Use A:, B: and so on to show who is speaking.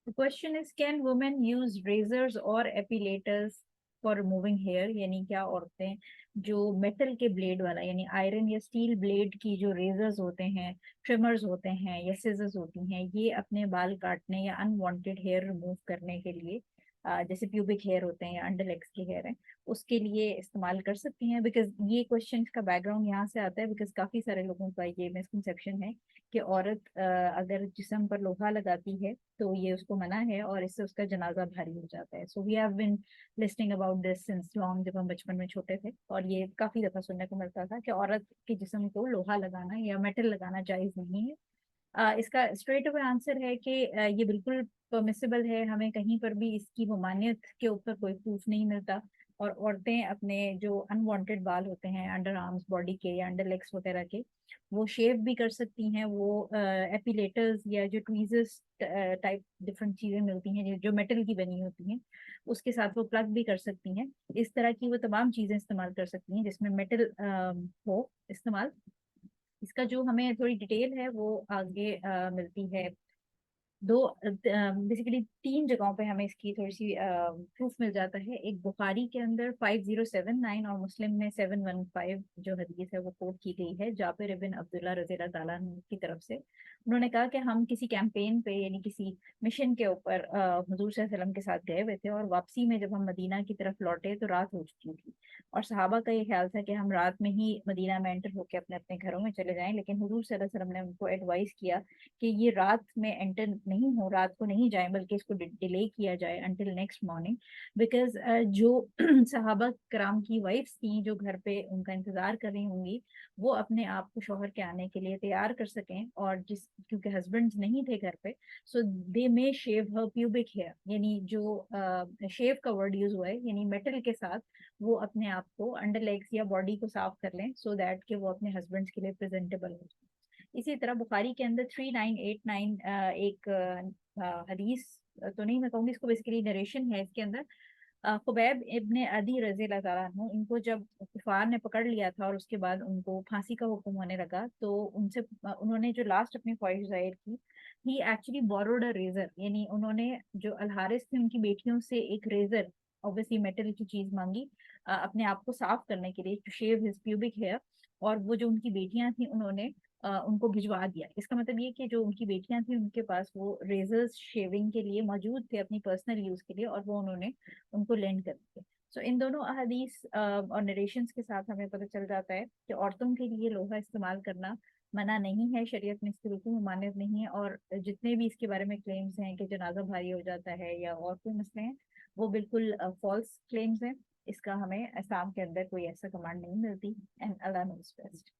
A: The question is, can women use razors or epilators for removing hair? यानी क्या औरतें जो मेटल के ब्लेड वाला यानी आयरन या स्टील ब्लेड की जो रेजर्स होते हैं, ट्रिमर्स होते हैं या सीजर्स होती हैं, ये अपने बाल काटने या अनवांटेड हेयर रिमूव करने के लिए जैसे प्यूबिक हेयर होते हैं या अंडर लेग्स के हेयर हैं, उसके लिए इस्तेमाल कर सकती हैं? बिकॉज ये क्वेश्चन का बैकग्राउंड यहाँ से आता है बिकॉज काफी सारे लोगों का ये मिसकंसेप्शन है कि औरत अगर जिस्म पर लोहा लगाती है तो ये उसको मना है और इससे उसका जनाजा भारी हो जाता है। So we have been listing about this since long, जब हम बचपन में छोटे थे और ये काफी दफा सुनने को मिलता था कि औरत के जिस्म को लोहा लगाना या मेटल लगाना जायज नहीं है। इसका स्ट्रेट अवे आंसर है कि ये बिल्कुल परमिसिबल है। हमें कहीं पर भी इसकी ममानियत के ऊपर कोई प्रूफ नहीं मिलता और औरतें अपने जो अनवांटेड बाल होते हैं अंडर आर्म्स बॉडी के या अंडर लेग्स वगैरह के, वो शेव भी कर सकती हैं। वो एपिलेटर्स या जो ट्वीजर्स टाइप डिफरेंट चीजें मिलती हैं जो मेटल की बनी होती हैं, उसके साथ वो प्लग भी कर सकती हैं। इस तरह की वो तमाम चीजें इस्तेमाल कर सकती हैं जिसमें मेटल हो इस्तेमाल। इसका जो हमें थोड़ी डिटेल है वो आगे मिलती है। दो बेसिकली तीन जगहों पे हमें इसकी थोड़ी सी प्रूफ मिल जाता है। एक बुखारी के अंदर 5079 और मुस्लिम में 715 जो हदीस है वो कोट की गई है जाबिर इब्न अब्दुल्ला रज़ी अल्लाह ताला अन्हु की तरफ से। उन्होंने कहा कि हम किसी कैंपेन पे यानी किसी मिशन के ऊपर हुजूर सल्लल्लाहु अलैहि वसल्लम के साथ गए हुए थे और वापसी में जब हम मदीना की तरफ लौटे तो रात हो चुकी थी और सहाबा का ये ख्याल था कि हम रात में ही मदीना में एंटर होकर अपने अपने घरों में चले जाएं, लेकिन हुजूर सल्लल्लाहु अलैहि वसल्लम ने उनको एडवाइस किया कि ये रात में एंटर नहीं हो, रात को नहीं जाए बल्कि इसको डिले किया जाए अंटिल नेक्स्ट मॉर्निंग। बिकॉज जो सहाबा कराम की वाइफ्स थी जो घर पे उनका इंतजार कर रही होंगी, वो अपने आप को शौहर के आने के लिए तैयार कर सकें और जिस क्योंकि हस्बैंड्स नहीं थे घर पे, सो दे मे शेव हर प्यूबिक हेयर। यानी जो शेव का वर्ड यूज हुआ है यानी मेटल के साथ वो अपने आप को अंडर लेग्स या बॉडी को साफ कर लें सो दैट कि वो अपने हस्बैंड्स के लिए प्रेजेंटेबल हो। इसी तरह बुखारी के अंदर 3989 एक हदीस तो नहीं मैं कहूँगी, इसको बेसिकली नरेशन है। इसके अंदर खुबैब इब्ने अदी रजी अल्लाह ताला अन्हु, इनको जब कुफार ने पकड़ लिया था और उसके बाद उनको फांसी का हुक्म होने लगा तो उनसे उन्होंने जो लास्ट अपनी ख्वाहिश जाहिर की, ही एक्चुअली बोरोड अ रेजर। यानी उन्होंने जो अलहारिस थी उनकी बेटियों से एक रेजर, ऑब्वियसली मेटल की चीज मांगी अपने आप को साफ करने के लिए, to shave his pubic hair. और वो जो उनकी बेटियां थी उन्होंने उनको भिजवा दिया। इसका मतलब ये कि जो उनकी बेटियां थी उनके पास वो रेजर्स शेविंग के लिए मौजूद थे अपनी पर्सनल यूज के लिए और वो उन्होंने उनको लेंड कर दिए। सो इन दोनों अहदीस और नरेशंस के साथ हमें पता चल जाता है कि औरतों के लिए लोहा इस्तेमाल करना मना नहीं है, शरीयत में इसकी बिल्कुल ममानियत नहीं है। और जितने भी इसके बारे में क्लेम्स हैं कि जनाजा भारी हो जाता है या और कोई मसले हैं, वो बिल्कुल फॉल्स क्लेम्स हैं। इसका हमें इस्लाम के अंदर कोई ऐसा कमांड नहीं मिलती। And Allah knows best.